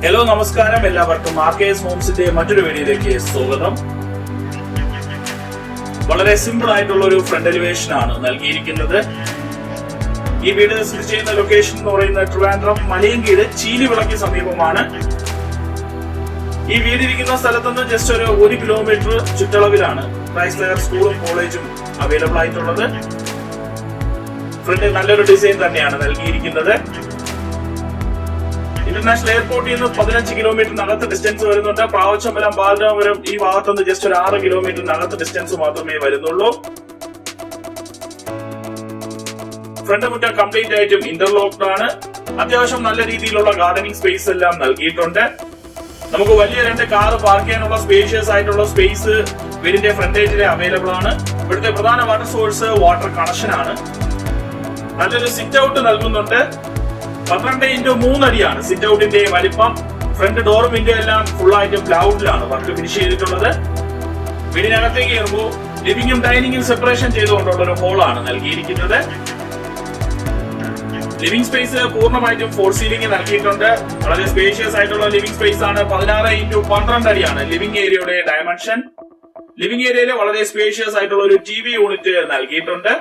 Hello നമസ്കാരം, എല്ലാവർക്കും ആർക്കേസ് ഹോംസിന്റെ മറ്റൊരു വീഡിയോയിലേക്ക് സ്വാഗതം. വളരെ സിമ്പിൾ ആയിട്ടുള്ള ഒരു ഫ്രണ്ട് എലിവേഷൻ ആണ് നൽകിയിരിക്കുന്നത്. ഈ വീട് സ്ഥിതി ചെയ്യുന്ന ലൊക്കേഷൻ എന്ന് പറയുന്നത് ട്രിവാൻഡ്രം മലയങ്കീട് ചീലിവിളയ്ക്ക് സമീപമാണ്. ഈ വീടിരിക്കുന്ന സ്ഥലത്തുനിന്ന് ജസ്റ്റ് ഒരു 1 കിലോമീറ്റർ ചുറ്റളവിലാണ് ക്രൈസ്ലർ സ്കൂളും കോളേജും അവൈലബിൾ ആയിട്ടുള്ളത്. ഫ്രണ്ട് നല്ലൊരു ഡിസൈൻ തന്നെയാണ് നൽകിയിരിക്കുന്നത്. ഇന്റർനാഷണൽ എയർപോർട്ടിൽ നിന്ന് 15 കിലോമീറ്ററിനകത്ത് ഡിസ്റ്റൻസ് വരുന്നുണ്ട്. പ്രാവച്ചമ്പലം ബാലരാമപുരം ഈ ഭാഗത്തുനിന്ന് ജസ്റ്റ് ഒരു 6 കിലോമീറ്ററിനകത്ത് ഡിസ്റ്റൻസ് മാത്രമേ വരുന്നുള്ളൂ. ഫ്രണ്ട് മുറ്റം കംപ്ലീറ്റ് ആയിട്ടും ഇന്റർലോക്ഡ് ആണ്. അത്യാവശ്യം നല്ല രീതിയിലുള്ള ഗാർഡനിങ് സ്പേസ് എല്ലാം നൽകിയിട്ടുണ്ട്. നമുക്ക് വലിയ 2 കാർ പാർക്ക് ചെയ്യാനുള്ള സ്പേഷ്യസ് ആയിട്ടുള്ള സ്പേസ് വീടിന്റെ ഫ്രണ്ടേജിൽ അവൈലബിൾ ആണ്. ഇവിടുത്തെ പ്രധാന വാട്ടർ സോഴ്സ് വാട്ടർ കണക്ഷൻ ആണ്. നല്ലൊരു സിറ്റ് ഔട്ട് നൽകുന്നുണ്ട്. 12x3 അടിയാണ് സിറ്റ് ഔട്ടിന്റെ വലിപ്പം. ഫ്രണ്ട് ഡോർ വിൻഡോ എല്ലാം ഫുൾ ആയിട്ട് ബ്ലൗഡിലാണ് വർക്ക് ഫിനിഷ് ചെയ്തിട്ടുള്ളത്. വീടിനകത്തേക്ക് കയറുമ്പോൾ ലിവിംഗും ഡൈനിങ്ങും സെപ്പറേഷൻ ചെയ്തുകൊണ്ടുള്ള ഒരു ഹോളാണ് നൽകിയിരിക്കുന്നത്. ലിവിംഗ് സ്പേസ് പൂർണ്ണമായിട്ടും ഫോർ സീലിംഗ് നൽകിയിട്ടുണ്ട്. വളരെ സ്പേഷ്യസ് ആയിട്ടുള്ള ലിവിംഗ് സ്പേസ് ആണ്. 16x12 അടിയാണ് ലിവിംഗ് ഏരിയയുടെ ഡയമെൻഷൻ. ലിവിംഗ് ഏരിയയിൽ വളരെ സ്പേഷ്യസ് ആയിട്ടുള്ള ഒരു TV യൂണിറ്റ് നൽകിയിട്ടുണ്ട്.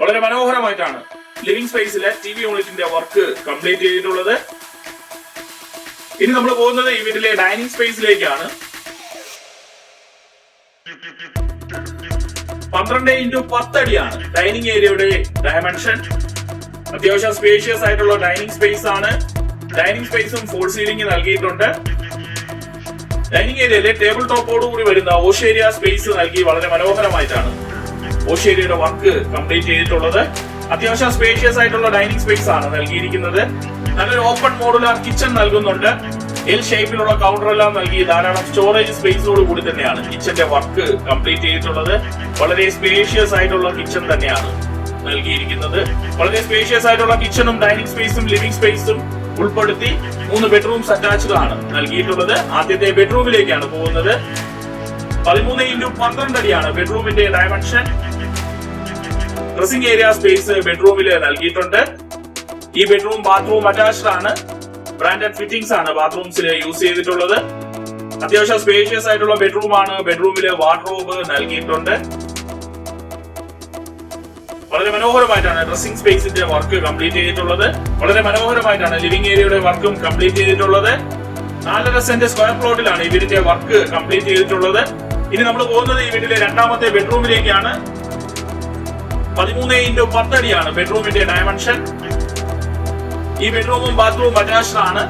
വളരെ മനോഹരമായിട്ടാണ് ലിവിംഗ് സ്പേസിലെ TV യൂണിറ്റിന്റെ വർക്ക് കംപ്ലീറ്റ് ചെയ്തിട്ടുള്ളത്. ഇനി നമ്മൾ പോകുന്നത് ഈ വീട്ടിലെ ഡൈനിങ് സ്പേസിലേക്കാണ്. 12x10 അടിയാണ് ഡൈനിങ് ഏരിയയുടെ ഡയമെൻഷൻ. അത്യാവശ്യം സ്പേഷ്യസ് ആയിട്ടുള്ള ഡൈനിങ് സ്പേസ് ആണ്. ഡൈനിങ് സ്പേസും ഫോർ സീലിംഗ് നൽകിയിട്ടുണ്ട്. ഡൈനിങ് ഏരിയയിലെ ടേബിൾ ടോപ്പോട് കൂടി വരുന്ന ഓഷേരിയ സ്പേസ് നൽകി വളരെ മനോഹരമായിട്ടാണ് ഓഷേരിയയുടെ വർക്ക് കംപ്ലീറ്റ് ചെയ്തിട്ടുള്ളത്. അത്യാവശ്യം സ്പേഷ്യസ് ആയിട്ടുള്ള ഡൈനിങ് സ്പേസ് ആണ് നൽകിയിരിക്കുന്നത്. നല്ലൊരു ഓപ്പൺ മോഡുലാർ കിച്ചൺ നൽകുന്നുണ്ട്. എൽ ഷേപ്പിലുള്ള കൗണ്ടർ എല്ലാം നൽകി ധാരാളം സ്റ്റോറേജ് സ്പേസോട് കൂടി തന്നെയാണ് കിച്ചന്റെ വർക്ക് കംപ്ലീറ്റ് ചെയ്തിട്ടുള്ളത്. വളരെ സ്പേഷ്യസ് ആയിട്ടുള്ള കിച്ചൺ തന്നെയാണ് നൽകിയിരിക്കുന്നത്. വളരെ സ്പേഷ്യസ് ആയിട്ടുള്ള കിച്ചണും ഡൈനിങ് സ്പേസും ലിവിംഗ് സ്പേസും ഉൾപ്പെടുത്തി 3 ബെഡ്റൂംസ് അറ്റാച്ച്ഡ് ആണ് നൽകിയിട്ടുള്ളത്. ആദ്യത്തെ ബെഡ്റൂമിലേക്കാണ് പോകുന്നത്. 13x12 അടിയാണ് ബെഡ്റൂമിന്റെ ഡയമെൻഷൻ. ഡ്രസ്സിംഗ് ഏരിയ സ്പേസ് ബെഡ്റൂമിൽ നൽകിയിട്ടുണ്ട്. ഈ ബെഡ്റൂം ബാത്റൂം അറ്റാച്ച്ഡ് ആണ്. ബ്രാൻഡഡ് ഫിറ്റിംഗ്സ് ആണ് ബാത്റൂംസിൽ യൂസ് ചെയ്തിട്ടുള്ളത്. അത്യാവശ്യം സ്പേഷ്യസ് ആയിട്ടുള്ള ബെഡ്റൂം ആണ്. ബെഡ്റൂമിൽ വാർഡ്രോബ് നൽകിയിട്ടുണ്ട്. വളരെ മനോഹരമായിട്ടാണ് ഡ്രസ്സിംഗ് സ്പേസിന്റെ വർക്ക് കംപ്ലീറ്റ് ചെയ്തിട്ടുള്ളത്. വളരെ മനോഹരമായിട്ടാണ് ലിവിംഗ് ഏരിയയുടെ വർക്കും കംപ്ലീറ്റ് ചെയ്തിട്ടുള്ളത്. 4.5 സെന്റ് സ്ക്വയർ പ്ലോട്ടിലാണ് ഈ വീടിന്റെ വർക്ക് കംപ്ലീറ്റ് ചെയ്തിട്ടുള്ളത്. ഇനി നമ്മൾ പോകുന്നത് ഈ വീട്ടിലെ രണ്ടാമത്തെ ബെഡ്റൂമിലേക്കാണ്. 13x10 അടിയാണ് ബെഡ്റൂമിന്റെ ഡയമെൻഷൻ. ഈ ബെഡ്റൂമും ബാത്റൂം അറ്റാച്ച്ഡ് ആണ്.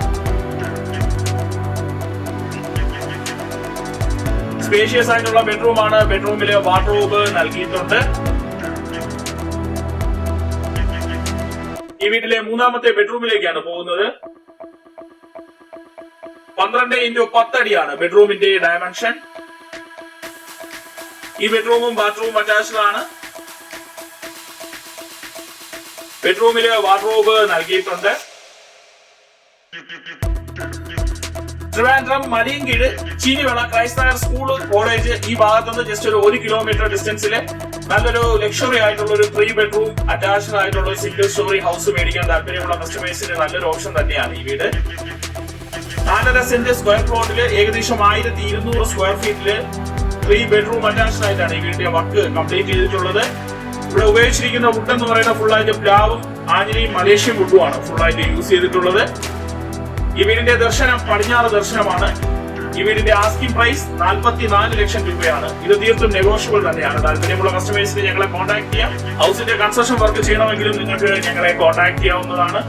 സ്പേഷ്യസ് ആയിട്ടുള്ള ബെഡ്റൂം ആണ്. ബെഡ്റൂമില് വാർഡ്രോബ് നൽകിയിട്ടുണ്ട്. ഈ വീട്ടിലെ മൂന്നാമത്തെ ബെഡ്റൂമിലേക്കാണ് പോകുന്നത്. 12x10 അടിയാണ് ബെഡ്റൂമിന്റെ ഡയമെൻഷൻ. ഈ ബെഡ്റൂമും ബാത്റൂം അറ്റാച്ച്ഡ് ആണ്. ബെഡ്റൂമില് വാർഡ്രോബ് നൽകിയിട്ടുണ്ട്. Trivandrum Malayinkeezhu Cheenivila Chrysler school college ഈ ഭാഗത്തുനിന്ന് ജസ്റ്റ് ഒരു 1 കിലോമീറ്റർ ഡിസ്റ്റൻസില് നല്ലൊരു ലക്ഷറി ആയിട്ടുള്ള ഒരു 3 ബെഡ്റൂം അറ്റാച്ച്ഡ് ആയിട്ടുള്ള ഒരു സിംഗിൾ സ്റ്റോറി ഹൗസ് മേടിക്കാൻ താല്പര്യമുള്ള കസ്റ്റമേഴ്സിന് നല്ലൊരു ഓപ്ഷൻ തന്നെയാണ് ഈ വീട്. 4.5 സെന്റ് സ്ക്വയർ പ്ലോട്ടില് ഏകദേശം 1200 സ്ക്വയർ ഫീറ്റില് 3 ബെഡ്റൂം അറ്റാച്ച്ഡ് ആയിട്ടാണ് ഈ വീടിന്റെ വർക്ക് കംപ്ലീറ്റ് ചെയ്തിട്ടുള്ളത്. ഇവിടെ ഉപയോഗിച്ചിരിക്കുന്ന വുഡ് എന്ന് പറയുന്ന ഫുൾ ആയിട്ട് പ്ലാവും ആഞ്ഞിലിയും മലേഷ്യൻ വുഡുമാണ് ഫുൾ ആയിട്ട് യൂസ് ചെയ്തിട്ടുള്ളത്. ഈ വീടിന്റെ ദർശനം പടിഞ്ഞാറ് ദർശനമാണ്. ഈ വീടിന്റെ ആസ്കിംഗ് പ്രൈസ് 44 ലക്ഷം രൂപയാണ്. ഇത് തീർത്തും നെഗോഷ്യബിൾ തന്നെയാണ്. താല്പര്യമുള്ള കസ്റ്റമേഴ്സിന് ഞങ്ങളെ കോൺടാക്ട് ചെയ്യാം. ഹൗസിന്റെ കൺസ്ട്രക്ഷൻ വർക്ക് ചെയ്യണമെങ്കിലും നിങ്ങൾക്ക് ഞങ്ങളെ കോൺടാക്ട് ചെയ്യാവുന്നതാണ്.